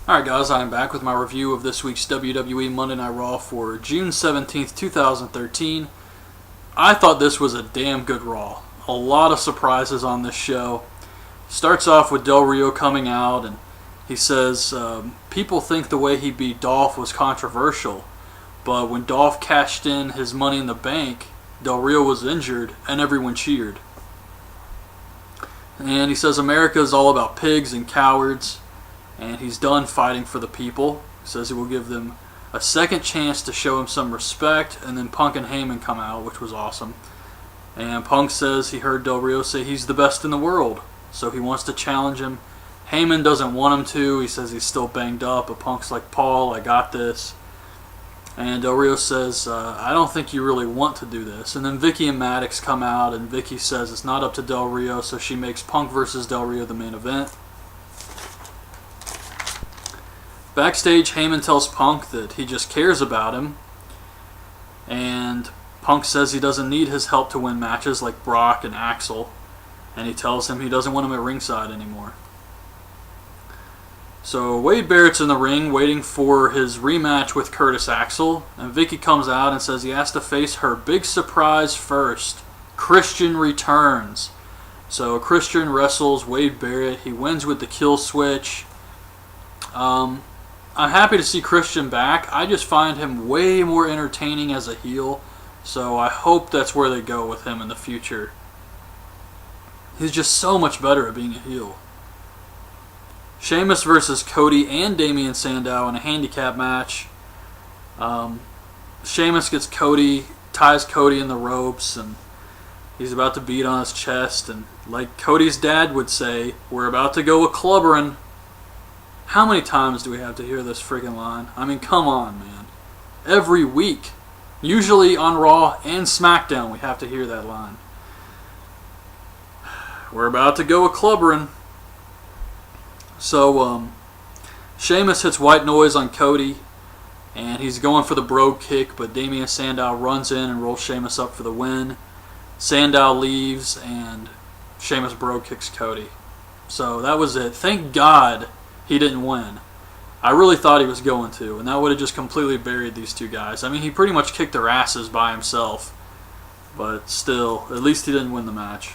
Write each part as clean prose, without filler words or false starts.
Alright guys, I'm back with my review of this week's WWE Monday Night Raw for June 17th, 2013. I thought this was a damn good Raw. A lot of surprises on this show. Starts off with Del Rio coming out and he says, people think the way he beat Dolph was controversial, but when Dolph cashed in his Money in the Bank, Del Rio was injured and everyone cheered. And he says America is all about pigs and cowards. And he's done fighting for the people. He says he will give them a second chance to show him some respect. And then Punk and Heyman come out, which was awesome. And Punk says he heard Del Rio say he's the best in the world. So he wants to challenge him. Heyman doesn't want him to. He says he's still banged up. But Punk's like, Paul, I got this. And Del Rio says, I don't think you really want to do this. And then Vicky and Maddox come out. And Vicky says it's not up to Del Rio. So she makes Punk versus Del Rio the main event. Backstage, Heyman tells Punk that he just cares about him, and Punk says he doesn't need his help to win matches like Brock and Axel, and he tells him he doesn't want him at ringside anymore. So Wade Barrett's in the ring waiting for his rematch with Curtis Axel, and Vicky comes out and says he has to face her big surprise first. Christian returns. So Christian wrestles Wade Barrett. He wins with the kill switch. I'm happy to see Christian back. I just find him way more entertaining as a heel, so I hope that's where they go with him in the future. He's just so much better at being a heel. Sheamus versus Cody and Damian Sandow in a handicap match. Sheamus gets Cody, ties Cody in the ropes, and he's about to beat on his chest, and like Cody's dad would say, we're about to go a clubbering. How many times do we have to hear this friggin' line? I mean, come on, man. Every week. Usually on Raw and SmackDown we have to hear that line. We're about to go a clubbering. So, Sheamus hits white noise on Cody, and he's going for the brogue kick, but Damian Sandow runs in and rolls Sheamus up for the win. Sandow leaves, and Sheamus brogue kicks Cody. So that was it. Thank God he didn't win. I really thought he was going to, and that would have just completely buried these two guys. I mean, he pretty much kicked their asses by himself, but still, at least he didn't win the match.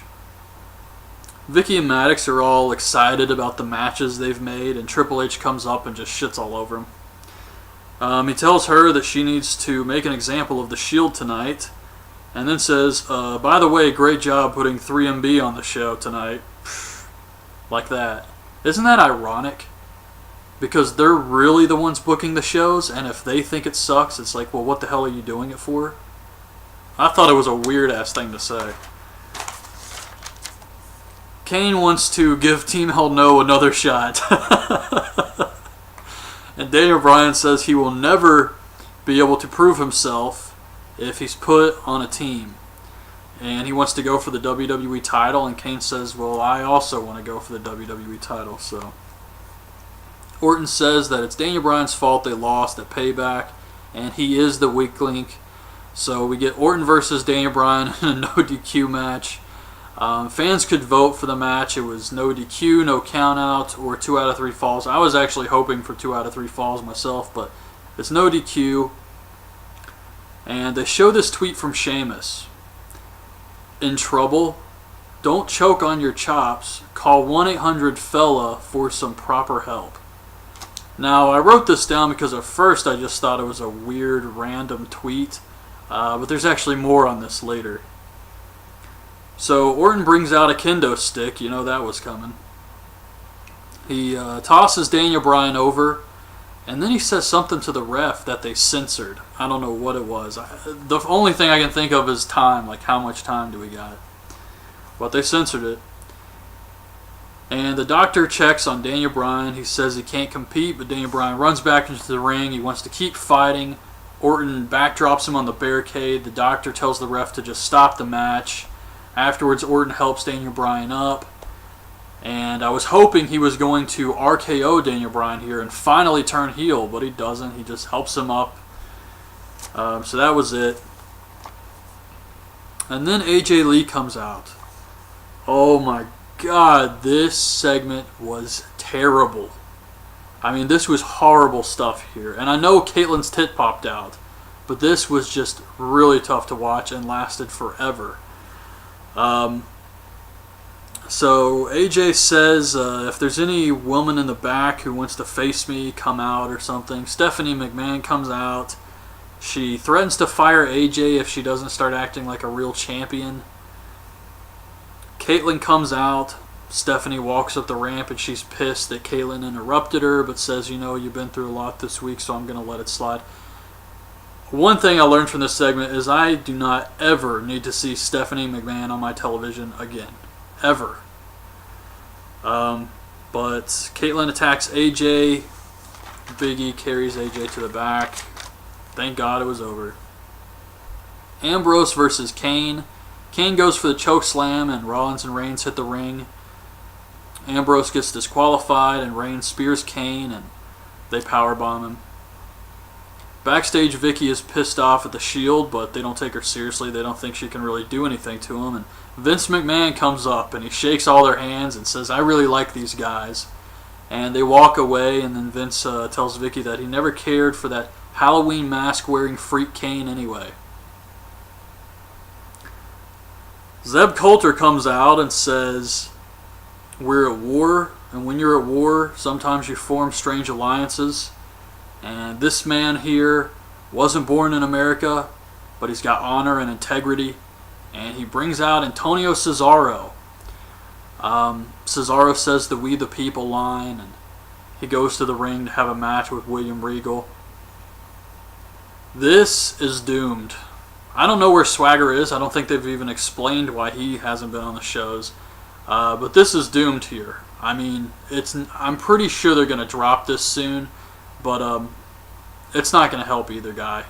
Vicky and Maddox are all excited about the matches they've made, and Triple H comes up and just shits all over him. He tells her that she needs to make an example of the Shield tonight, and then says, by the way, great job putting 3MB on the show tonight. Like that. Isn't that ironic? Because they're really the ones booking the shows, and if they think it sucks, it's like, well, what the hell are you doing it for? I thought it was a weird-ass thing to say. Kane wants to give Team Hell No another shot. And Daniel Bryan says he will never be able to prove himself if he's put on a team. And he wants to go for the WWE title, and Kane says, well, I also want to go for the WWE title, so... Orton says that it's Daniel Bryan's fault they lost at Payback, and he is the weak link. So we get Orton versus Daniel Bryan in a no DQ match. Fans could vote for the match. It was no DQ, no countout, or 2 out of 3 falls. I was actually hoping for 2 out of 3 falls myself, but it's no DQ. And they show this tweet from Sheamus. In trouble? Don't choke on your chops. Call 1-800-FELLA for some proper help. Now, I wrote this down because at first I just thought it was a weird, random tweet, but there's actually more on this later. So, Orton brings out a kendo stick, you know that was coming. He tosses Daniel Bryan over, and then he says something to the ref that they censored. I don't know what it was. The only thing I can think of is time, like how much time do we got? But they censored it. And the doctor checks on Daniel Bryan. He says he can't compete, but Daniel Bryan runs back into the ring. He wants to keep fighting. Orton backdrops him on the barricade. The doctor tells the ref to just stop the match. Afterwards, Orton helps Daniel Bryan up. And I was hoping he was going to RKO Daniel Bryan here and finally turn heel, but he doesn't. He just helps him up. So that was it. And then AJ Lee comes out. Oh my God, this segment was terrible. I mean, this was horrible stuff here. And I know Caitlin's tit popped out, but this was just really tough to watch and lasted forever. So AJ says, if there's any woman in the back who wants to face me, come out or something. Stephanie McMahon comes out. She threatens to fire AJ if she doesn't start acting like a real champion. Caitlyn comes out. Stephanie walks up the ramp and she's pissed that Caitlyn interrupted her, but says, you know, you've been through a lot this week, so I'm going to let it slide. One thing I learned from this segment is I do not ever need to see Stephanie McMahon on my television again. Ever. But Caitlyn attacks AJ. Big E carries AJ to the back. Thank God it was over. Ambrose versus Kane. Kane goes for the choke slam and Rollins and Reigns hit the ring. Ambrose gets disqualified and Reigns spears Kane and they powerbomb him. Backstage, Vicky is pissed off at the Shield, but they don't take her seriously. They don't think she can really do anything to him. And Vince McMahon comes up and he shakes all their hands and says, I really like these guys. And they walk away, and then Vince tells Vicky that he never cared for that Halloween mask-wearing freak Kane anyway. Zeb Coulter comes out and says, we're at war, and when you're at war, sometimes you form strange alliances. And this man here wasn't born in America, but he's got honor and integrity. And he brings out Antonio Cesaro. Cesaro says the "We the People" line, and he goes to the ring to have a match with William Regal. This is doomed. I don't know where Swagger is. I don't think they've even explained why he hasn't been on the shows. But this is doomed here. I mean, I'm pretty sure they're going to drop this soon, but it's not going to help either guy.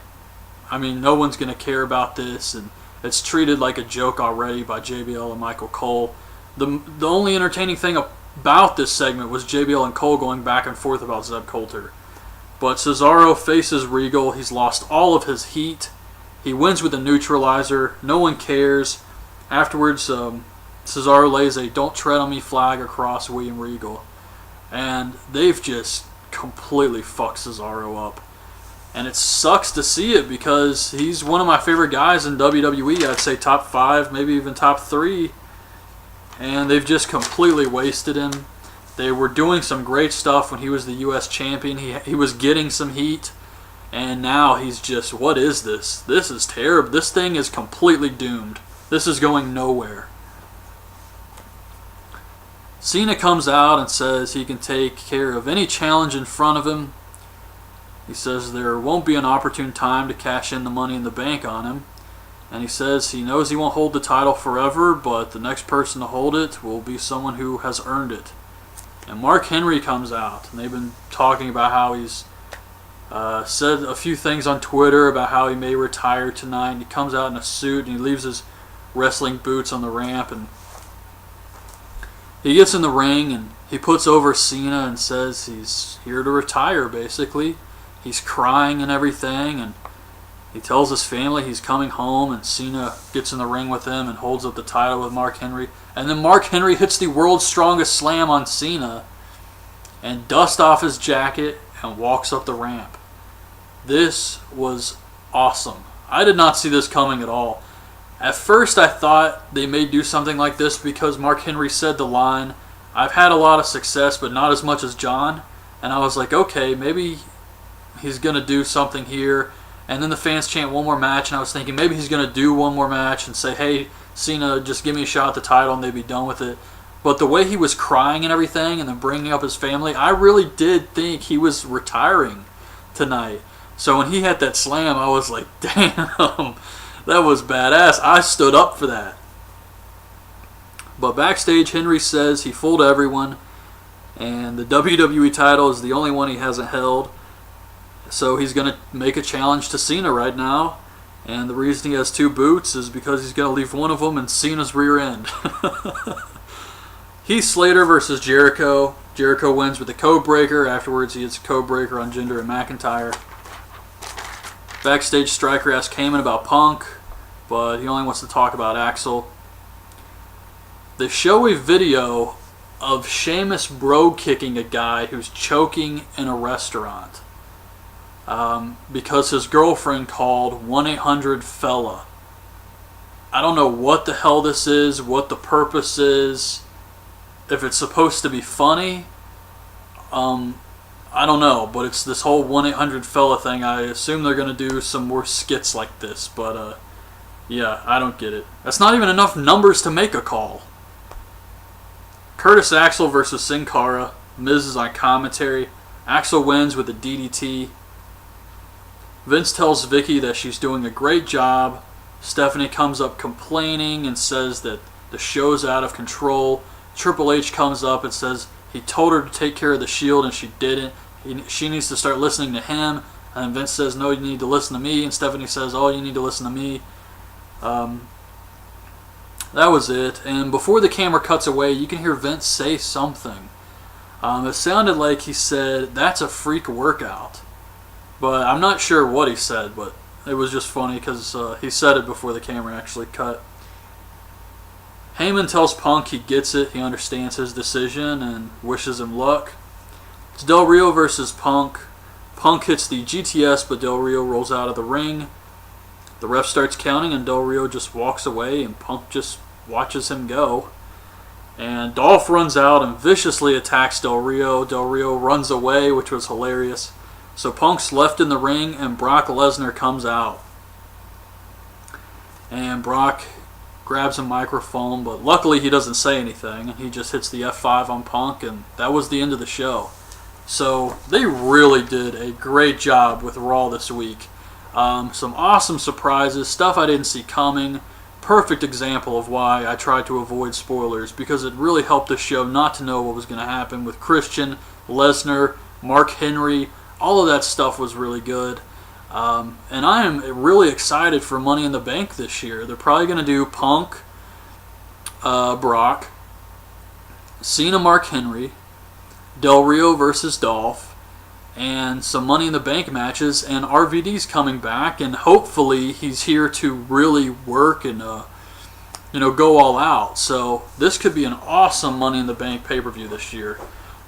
I mean, no one's going to care about this, and it's treated like a joke already by JBL and Michael Cole. The only entertaining thing about this segment was JBL and Cole going back and forth about Zeb Coulter. But Cesaro faces Regal. He's lost all of his heat. He wins with a neutralizer. No one cares. Afterwards, Cesaro lays a "Don't Tread on Me" flag across William Regal. And they've just completely fucked Cesaro up. And it sucks to see it because he's one of my favorite guys in WWE. I'd say top 5, maybe even top 3. And they've just completely wasted him. They were doing some great stuff when he was the U.S. champion. He was getting some heat. And now he's just, what is this? This is terrible. This thing is completely doomed. This is going nowhere. Cena comes out and says he can take care of any challenge in front of him. He says there won't be an opportune time to cash in the Money in the Bank on him. And he says he knows he won't hold the title forever, but the next person to hold it will be someone who has earned it. And Mark Henry comes out, and they've been talking about how he's said a few things on Twitter about how he may retire tonight. And he comes out in a suit, and he leaves his wrestling boots on the ramp, and he gets in the ring, and he puts over Cena and says he's here to retire, basically. He's crying and everything, and he tells his family he's coming home, and Cena gets in the ring with him and holds up the title with Mark Henry. And then Mark Henry hits the world's strongest slam on Cena and dusts off his jacket and walks up the ramp. This was awesome. I did not see this coming at all. At first I thought they may do something like this because Mark Henry said the line, "I've had a lot of success, but not as much as John." And I was like, okay, maybe he's going to do something here. And then the fans chant one more match, and I was thinking maybe he's going to do one more match and say, hey, Cena, just give me a shot at the title, and they'd be done with it. But the way he was crying and everything and then bringing up his family, I really did think he was retiring tonight. So when he had that slam, I was like, damn, that was badass. I stood up for that. But backstage, Henry says he fooled everyone, and the WWE title is the only one he hasn't held. So he's going to make a challenge to Cena right now. And the reason he has 2 boots is because he's going to leave one of them in Cena's rear end. Heath Slater versus Jericho. Jericho wins with the code breaker. Afterwards, he hits a code breaker on Jinder and McIntyre. Backstage, Stryker asks Heyman about Punk, but he only wants to talk about Axel. They show a video of Sheamus bro kicking a guy who's choking in a restaurant because his girlfriend called 1-800-FELLA. I don't know what the hell this is, what the purpose is, if it's supposed to be funny. I don't know, but it's this whole 1-800-FELLA thing. I assume they're going to do some more skits like this, but yeah, I don't get it. That's not even enough numbers to make a call. Curtis Axel versus Sin Cara. Miz is on commentary. Axel wins with a DDT. Vince tells Vicky that she's doing a great job. Stephanie comes up complaining and says that the show's out of control. Triple H comes up and says he told her to take care of the Shield and she didn't. She needs to start listening to him. And Vince says, no, you need to listen to me. And Stephanie says, oh, you need to listen to me. That was it. And before the camera cuts away, you can hear Vince say something. It sounded like he said, that's a freak workout. But I'm not sure what he said, but it was just funny because he said it before the camera actually cut. Heyman tells Punk he gets it, he understands his decision, and wishes him luck. It's Del Rio versus Punk. Punk hits the GTS, but Del Rio rolls out of the ring. The ref starts counting, and Del Rio just walks away, and Punk just watches him go. And Dolph runs out and viciously attacks Del Rio. Del Rio runs away, which was hilarious. So Punk's left in the ring, and Brock Lesnar comes out. And Brock grabs a microphone, but luckily he doesn't say anything. He just hits the F5 on Punk, and that was the end of the show. So they really did a great job with Raw this week. Some awesome surprises, stuff I didn't see coming. Perfect example of why I tried to avoid spoilers, because it really helped the show not to know what was going to happen with Christian, Lesnar, Mark Henry. All of that stuff was really good. And I am really excited for Money in the Bank this year. They're probably going to do Punk, Brock, Cena, Mark Henry, Del Rio versus Dolph, and some Money in the Bank matches. And RVD's coming back, and hopefully he's here to really work and go all out. So this could be an awesome Money in the Bank pay-per-view this year.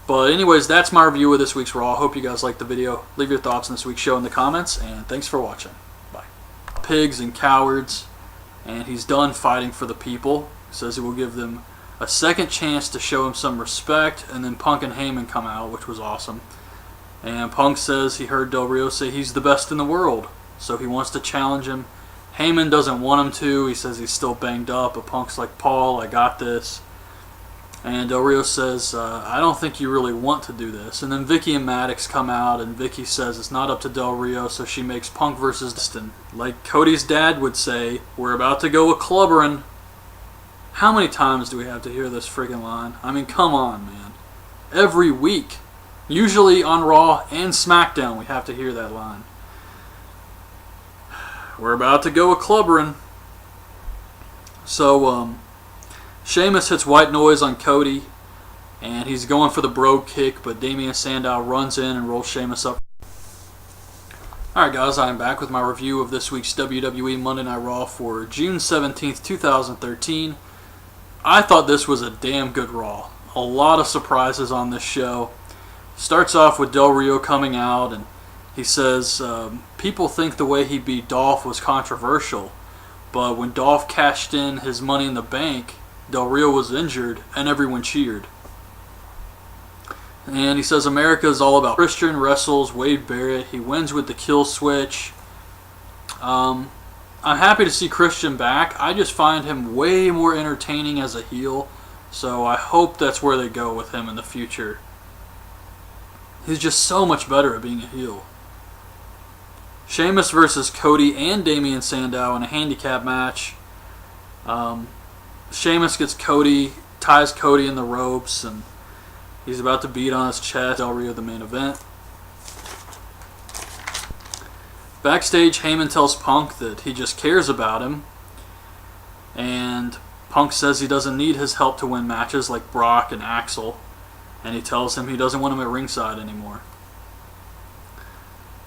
But anyways, that's my review of this week's Raw. Hope you guys liked the video. Leave your thoughts on this week's show in the comments, and thanks for watching. Bye. Pigs and cowards, and he's done fighting for the people. Says he will give them a second chance to show him some respect, and then Punk and Heyman come out, which was awesome. And Punk says he heard Del Rio say he's the best in the world, so he wants to challenge him. Heyman doesn't want him to. He says he's still banged up, but Punk's like, Paul, I got this. And Del Rio says, I don't think you really want to do this. And then Vicky and Maddox come out, and Vicky says it's not up to Del Rio, so she makes Punk versus Dustin. Like Cody's dad would say, we're about to go a clubbering. How many times do we have to hear this friggin' line? I mean, come on, man. Every week. Usually on Raw and SmackDown we have to hear that line. We're about to go a clubbering. So, Sheamus hits white noise on Cody, and he's going for the bro kick, but Damian Sandow runs in and rolls Sheamus up. Alright guys, I am back with my review of this week's WWE Monday Night Raw for June 17th, 2013. I thought this was a damn good Raw. A lot of surprises on this show. Starts off with Del Rio coming out, and he says, people think the way he beat Dolph was controversial, but when Dolph cashed in his Money in the Bank, Del Rio was injured, and everyone cheered. And he says America is all about Christian wrestles Wade Barrett. He wins with the kill switch. I'm happy to see Christian back. I just find him way more entertaining as a heel, so I hope that's where they go with him in the future. He's just so much better at being a heel. Sheamus versus Cody and Damian Sandow in a handicap match. Sheamus gets Cody, ties Cody in the ropes, and he's about to beat on his chest. Del Rio the main event. Backstage, Heyman tells Punk that he just cares about him, and Punk says he doesn't need his help to win matches like Brock and Axel, and he tells him he doesn't want him at ringside anymore.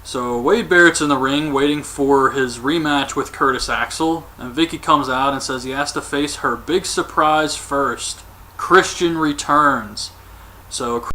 So Wade Barrett's in the ring waiting for his rematch with Curtis Axel, and Vicky comes out and says he has to face her big surprise first, Christian returns. So